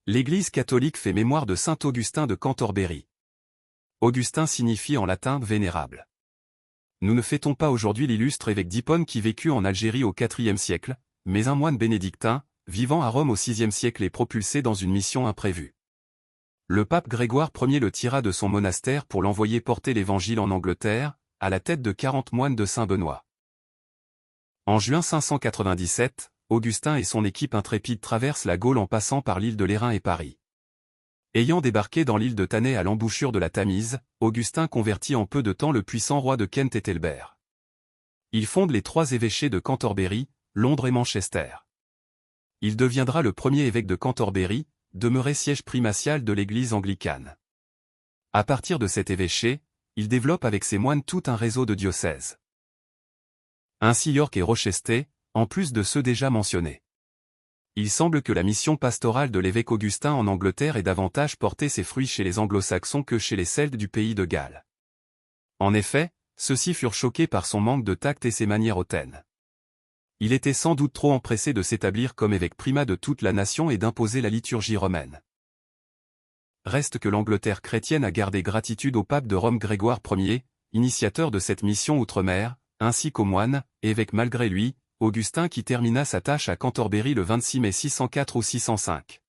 L'Église catholique fait mémoire de saint Augustin de Cantorbéry. Augustin signifie en latin « vénérable ». Nous ne fêtons pas aujourd'hui l'illustre évêque d'Hippone qui vécut en Algérie au IVe siècle, mais un moine bénédictin, vivant à Rome au VIe siècle et propulsé dans une mission imprévue. Le pape Grégoire Ier le tira de son monastère pour l'envoyer porter l'Évangile en Angleterre, à la tête de 40 moines de Saint-Benoît. En juin 597, Augustin et son équipe intrépide traversent la Gaule en passant par l'île de Lérins et Paris. Ayant débarqué dans l'île de Thanet à l'embouchure de la Tamise, Augustin convertit en peu de temps le puissant roi de Kent Ethelbert. Il fonde les 3 évêchés de Cantorbéry, Londres et Manchester. Il deviendra le premier évêque de Cantorbéry, demeuré siège primatial de l'église anglicane. À partir de cet évêché, il développe avec ses moines tout un réseau de diocèses. Ainsi York et Rochester, en plus de ceux déjà mentionnés. Il semble que la mission pastorale de l'évêque Augustin en Angleterre ait davantage porté ses fruits chez les anglo-saxons que chez les Celtes du pays de Galles. En effet, ceux-ci furent choqués par son manque de tact et ses manières hautaines. Il était sans doute trop empressé de s'établir comme évêque primat de toute la nation et d'imposer la liturgie romaine. Reste que l'Angleterre chrétienne a gardé gratitude au pape de Rome Grégoire Ier, initiateur de cette mission outre-mer, ainsi qu'aux moines, évêques malgré lui, Augustin qui termina sa tâche à Cantorbéry le 26 mai 604 ou 605.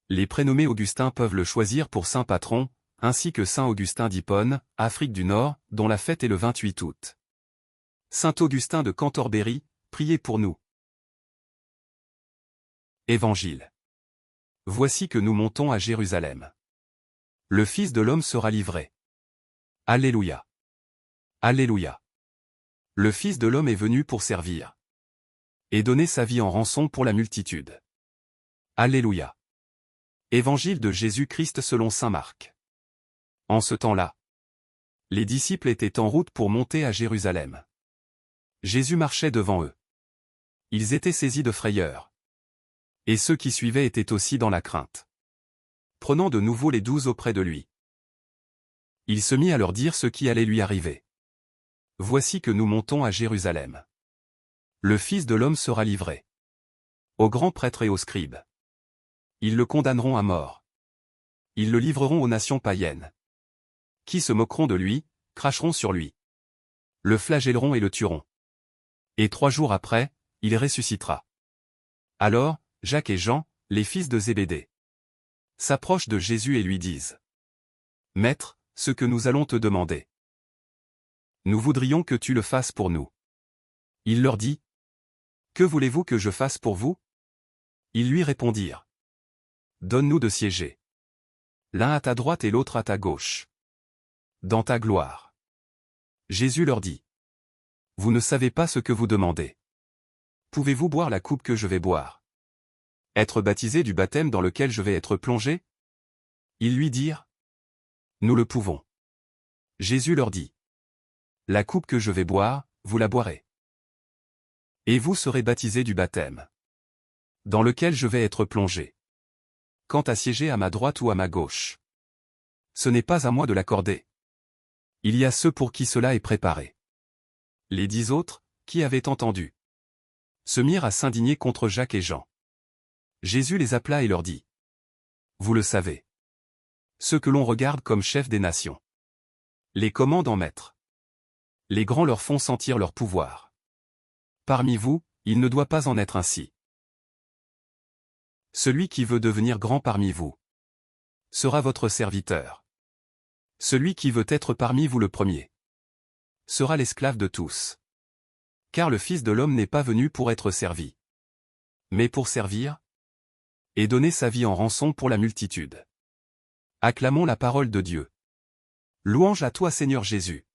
Les prénommés Augustins peuvent le choisir pour saint patron, ainsi que saint Augustin d'Hippone, Afrique du Nord, dont la fête est le 28 août. Saint Augustin de Cantorbéry, priez pour nous. Évangile. Voici que nous montons à Jérusalem. Le Fils de l'homme sera livré. Alléluia. Alléluia. Le Fils de l'homme est venu pour servir. Et donner sa vie en rançon pour la multitude. Alléluia. Évangile de Jésus-Christ selon saint Marc. En ce temps-là, les disciples étaient en route pour monter à Jérusalem. Jésus marchait devant eux. Ils étaient saisis de frayeur. Et ceux qui suivaient étaient aussi dans la crainte. Prenant de nouveau les 12 auprès de lui, il se mit à leur dire ce qui allait lui arriver. Voici que nous montons à Jérusalem. Le Fils de l'homme sera livré aux grands prêtres et aux scribes. Ils le condamneront à mort. Ils le livreront aux nations païennes, qui se moqueront de lui, cracheront sur lui, le flagelleront et le tueront. Et 3 jours après, il ressuscitera. Alors, Jacques et Jean, les fils de Zébédée, s'approchent de Jésus et lui disent : Maître, ce que nous allons te demander, nous voudrions que tu le fasses pour nous. Il leur dit : Que voulez-vous que je fasse pour vous ? Ils lui répondirent : Donne-nous de siéger, l'un à ta droite et l'autre à ta gauche, dans ta gloire. Jésus leur dit : Vous ne savez pas ce que vous demandez. Pouvez-vous boire la coupe que je vais boire ? Être baptisé du baptême dans lequel je vais être plongé ? Ils lui dirent : Nous le pouvons. Jésus leur dit : La coupe que je vais boire, vous la boirez. Et vous serez baptisés du baptême dans lequel je vais être plongé. Quant à siéger à ma droite ou à ma gauche, ce n'est pas à moi de l'accorder. Il y a ceux pour qui cela est préparé. Les 10 autres, qui avaient entendu, se mirent à s'indigner contre Jacques et Jean. Jésus les appela et leur dit : Vous le savez, ceux que l'on regarde comme chefs des nations les commandent en maîtres. Les grands leur font sentir leur pouvoir. Parmi vous, il ne doit pas en être ainsi. Celui qui veut devenir grand parmi vous sera votre serviteur. Celui qui veut être parmi vous le premier sera l'esclave de tous. Car le Fils de l'homme n'est pas venu pour être servi, mais pour servir et donner sa vie en rançon pour la multitude. Acclamons la parole de Dieu. Louange à toi Seigneur Jésus.